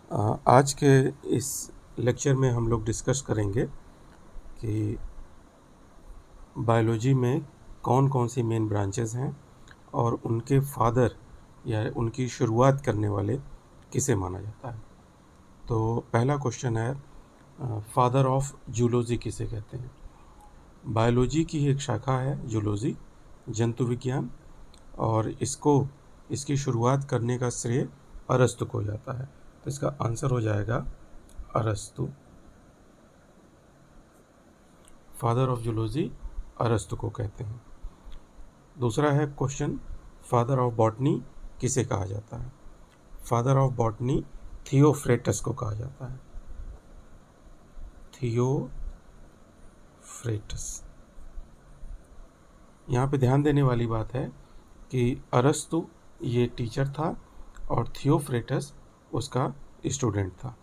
आज के इस लेक्चर में हम लोग डिस्कस करेंगे कि बायोलॉजी में कौन कौन सी मेन ब्रांचेस हैं और उनके फादर या उनकी शुरुआत करने वाले किसे माना जाता है। तो पहला क्वेश्चन है, फादर ऑफ जूलॉजी किसे कहते हैं। बायोलॉजी की एक शाखा है जूलॉजी, जंतु विज्ञान, और इसकी शुरुआत करने का श्रेय अरस्तु को जाता है। तो इसका आंसर हो जाएगा अरस्तु। फादर ऑफ जूलॉजी अरस्तु को कहते हैं। दूसरा है क्वेश्चन, फादर ऑफ बॉटनी किसे कहा जाता है। फादर ऑफ बॉटनी थियोफ्रेटस को कहा जाता है। थियोफ्रेटस। यहाँ पे ध्यान देने वाली बात है कि अरस्तु ये टीचर था और थियोफ्रेटस उसका स्टूडेंट था।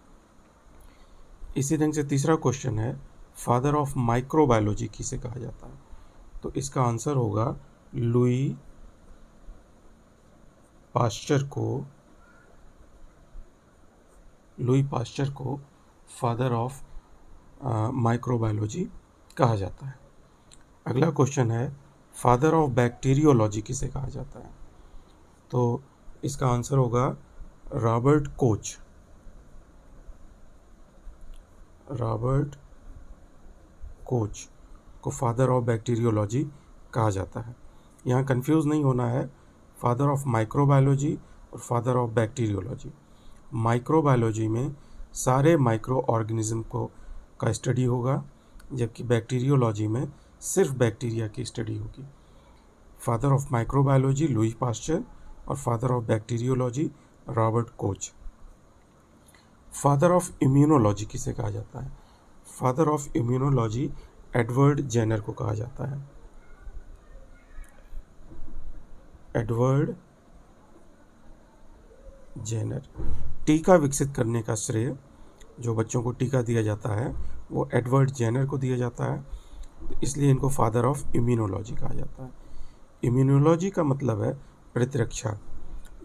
इसी ढंग से तीसरा क्वेश्चन है, फादर ऑफ माइक्रोबायोलॉजी किसे कहा जाता है। तो इसका आंसर होगा लुई पास्चर को फादर ऑफ माइक्रोबायोलॉजी कहा जाता है। अगला क्वेश्चन है, फादर ऑफ बैक्टीरियोलॉजी किसे कहा जाता है। तो इसका आंसर होगा रॉबर्ट कोच को फादर ऑफ बैक्टीरियोलॉजी कहा जाता है। यहाँ कंफ्यूज नहीं होना है, फादर ऑफ माइक्रोबायोलॉजी और फादर ऑफ बैक्टीरियोलॉजी। माइक्रोबायोलॉजी में सारे माइक्रो ऑर्गेनिज्म का स्टडी होगा, जबकि बैक्टीरियोलॉजी में सिर्फ बैक्टीरिया की स्टडी होगी। Father of microbiology Louis Pasteur और father of bacteriology Robert Koch. Father of immunology किसे कहा जाता है। Father of immunology Edward Jenner को कहा जाता है। Edward Jenner. टीका विकसित करने का श्रेय, जो बच्चों को टीका दिया जाता है, वो एडवर्ड जेनर को दिया जाता है, इसलिए इनको फादर ऑफ इम्यूनोलॉजी कहा जाता है। इम्यूनोलॉजी का मतलब है प्रतिरक्षा।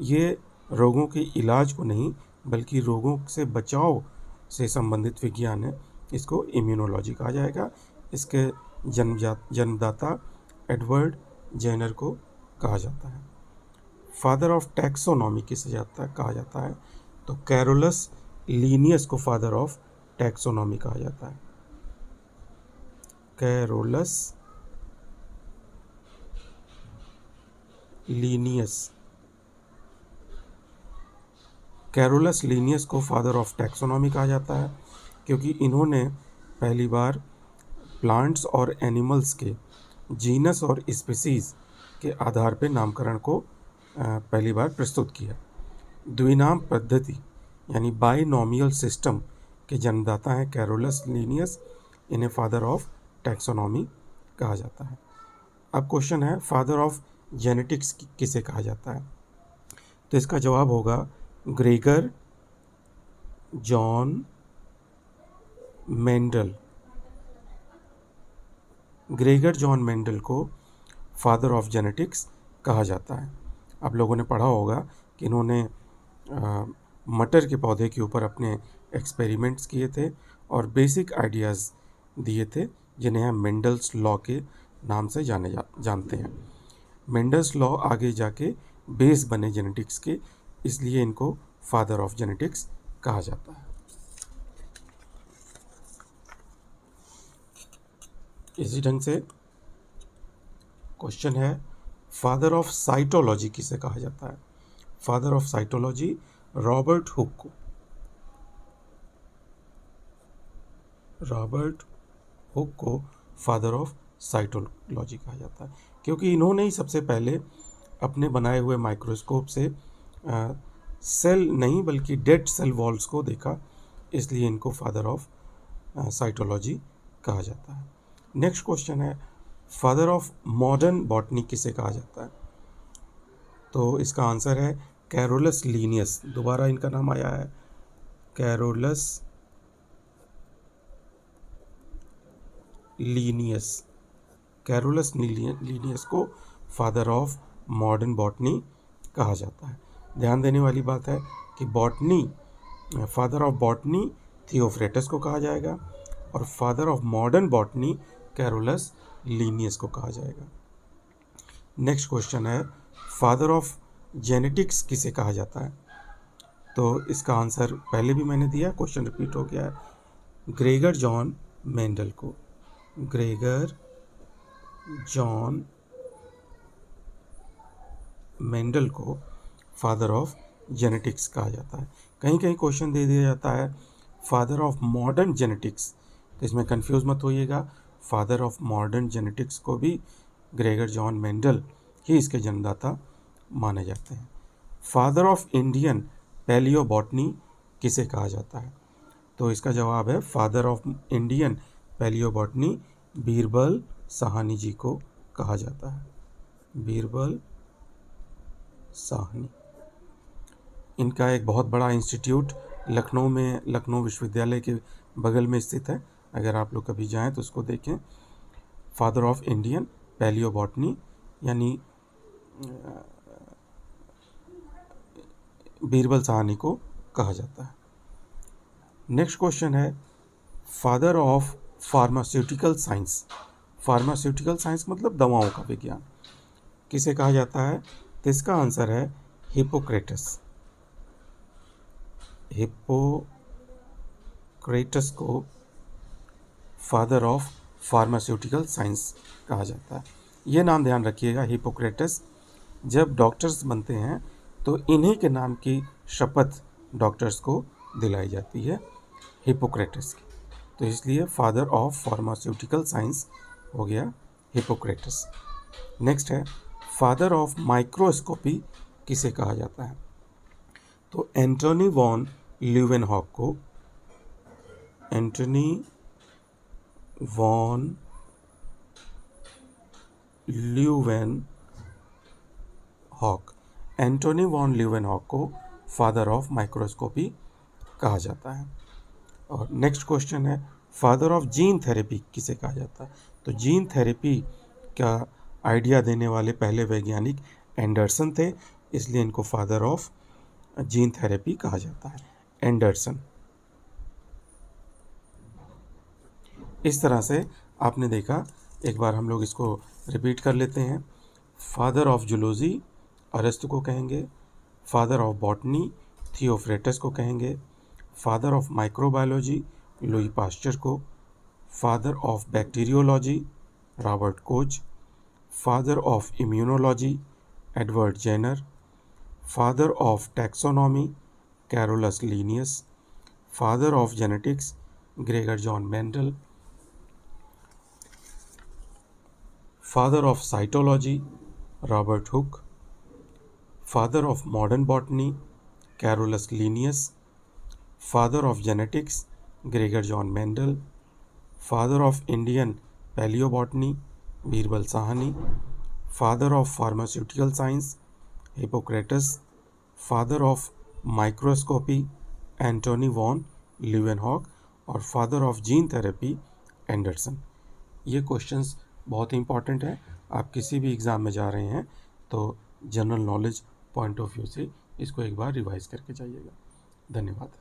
ये रोगों के इलाज को नहीं बल्कि रोगों से बचाव से संबंधित विज्ञान है, इसको इम्यूनोलॉजी कहा जाएगा। इसके जन्मदाता एडवर्ड जेनर को कहा जाता है। फादर ऑफ टैक्सोनॉमी किसे कहा जाता है। तो कैरोलस लीनियस को फादर ऑफ टैक्सोनॉमी कहा जाता है। कैरोलस लीनियस को फादर ऑफ टैक्सोनॉमी कहा जाता है, क्योंकि इन्होंने पहली बार प्लांट्स और एनिमल्स के जीनस और स्पीसीज के आधार पर नामकरण को पहली बार प्रस्तुत किया। द्विनाम पद्धति यानी बाइनोमियल सिस्टम के जन्मदाता हैं कैरोलस लीनियस, इन्हें फादर ऑफ टैक्सोनॉमी कहा जाता है। अब क्वेश्चन है, फादर ऑफ जेनेटिक्स किसे कहा जाता है। तो इसका जवाब होगा ग्रेगर जॉन मेंडल को फादर ऑफ जेनेटिक्स कहा जाता है। आप लोगों ने पढ़ा होगा कि इन्होंने मटर के पौधे के ऊपर अपने एक्सपेरिमेंट्स किए थे और बेसिक आइडियाज़ दिए थे, जिन्हें हम मेंडल्स लॉ के नाम से जानते हैं। मेंडल्स लॉ आगे जाके बेस बने जेनेटिक्स के, इसलिए इनको फादर ऑफ जेनेटिक्स कहा जाता है। इसी ढंग से क्वेश्चन है, फादर ऑफ साइटोलॉजी किसे कहा जाता है। Father of cytology Robert hook को फादर ऑफ साइटोलॉजी कहा जाता है, क्योंकि इन्होंने ही सबसे पहले अपने बनाए हुए माइक्रोस्कोप से सेल नहीं बल्कि डेड सेल वॉल्स को देखा, इसलिए इनको फादर ऑफ साइटोलॉजी कहा जाता है। नेक्स्ट क्वेश्चन है, फादर ऑफ मॉडर्न बॉटनी किसे कहा जाता है। तो इसका आंसर है कैरोलस लीनियस। दोबारा इनका नाम आया है, कैरोलस लीनियस को फादर ऑफ मॉडर्न बॉटनी कहा जाता है। ध्यान देने वाली बात है कि botany father of botany Theophrastus को कहा जाएगा, और father of modern botany Carolus Linnaeus को कहा जाएगा। नेक्स्ट क्वेश्चन है, फादर ऑफ जेनेटिक्स किसे कहा जाता है? तो इसका आंसर पहले भी मैंने दिया, क्वेश्चन रिपीट हो गया है, ग्रेगर जॉन मेंडल को। ग्रेगर जॉन मेंडल को फादर ऑफ जेनेटिक्स कहा जाता है। कहीं कहीं क्वेश्चन दे दिया जाता है फादर ऑफ मॉडर्न जेनेटिक्स, तो इसमें कंफ्यूज मत होइएगा, फादर ऑफ मॉडर्न जेनेटिक्स को भी ग्रेगर जॉन मेंडल ही इसके जन्मदाता माने जाते हैं। फादर ऑफ इंडियन पैलियोबॉटनी किसे कहा जाता है? तो इसका जवाब है father of Indian palaeobotany Birbal Sahni ji को कहा जाता है। बीरबल साहनी, इनका एक बहुत बड़ा इंस्टीट्यूट लखनऊ में, लखनऊ विश्वविद्यालय के बगल में स्थित है, अगर आप लोग कभी जाएं तो उसको देखें। फादर ऑफ इंडियन पैलियोबॉटनी यानी बीरबल साहनी को कहा जाता है। नेक्स्ट क्वेश्चन है, father of pharmaceutical science. Pharmaceutical science मतलब दवाओं का विज्ञान, किसे कहा जाता है? तो इसका आंसर है हिप्पोक्रेटस। हिप्पोक्रेटस को फादर ऑफ फार्मास्यूटिकल साइंस कहा जाता है। ये नाम ध्यान रखिएगा, हिप्पोक्रेटस। जब डॉक्टर्स बनते हैं तो इन्हीं के नाम की शपथ डॉक्टर्स को दिलाई जाती है, हिप्पोक्रेटस की, तो इसलिए फादर ऑफ फार्मास्यूटिकल साइंस हो गया हिप्पोक्रेटस। नेक्स्ट है, फादर ऑफ माइक्रोस्कोपी किसे कहा जाता है? तो एंटोनी वॉन ल्यूवेनहॉक को, Antony van Leeuwenhoek, Antony van Leeuwenhoek को फादर ऑफ माइक्रोस्कोपी कहा जाता है। और नेक्स्ट क्वेश्चन है, फादर ऑफ जीन थेरेपी किसे कहा जाता है? तो जीन थेरेपी का आइडिया देने वाले पहले वैज्ञानिक एंडरसन थे, इसलिए इनको फादर ऑफ जीन थेरेपी कहा जाता है, एंडरसन। इस तरह से आपने देखा, एक बार हम लोग इसको रिपीट कर लेते हैं। फादर ऑफ जूलॉजी अरस्तु को कहेंगे, फादर ऑफ बॉटनी थियोफ्रेटस को कहेंगे, father of microbiology Louis Pasteur को, father of bacteriology Robert Koch, father of immunology Edward Jenner, father of taxonomy Carolus Linnaeus, father of genetics Gregor John Mendel, father of cytology Robert Hooke, father of modern botany Carolus Linnaeus, father of genetics Gregor John Mendel, father of Indian palaeobotany Birbal Sahni, father of pharmaceutical science Hippocrates, father of microscopy Antonie van Leeuwenhoek, और father of gene therapy Anderson. ये questions बहुत important है, आप किसी भी exam में जा रहे हैं तो general knowledge point of view से इसको एक बार रिवाइज करके जाइएगा। धन्यवाद।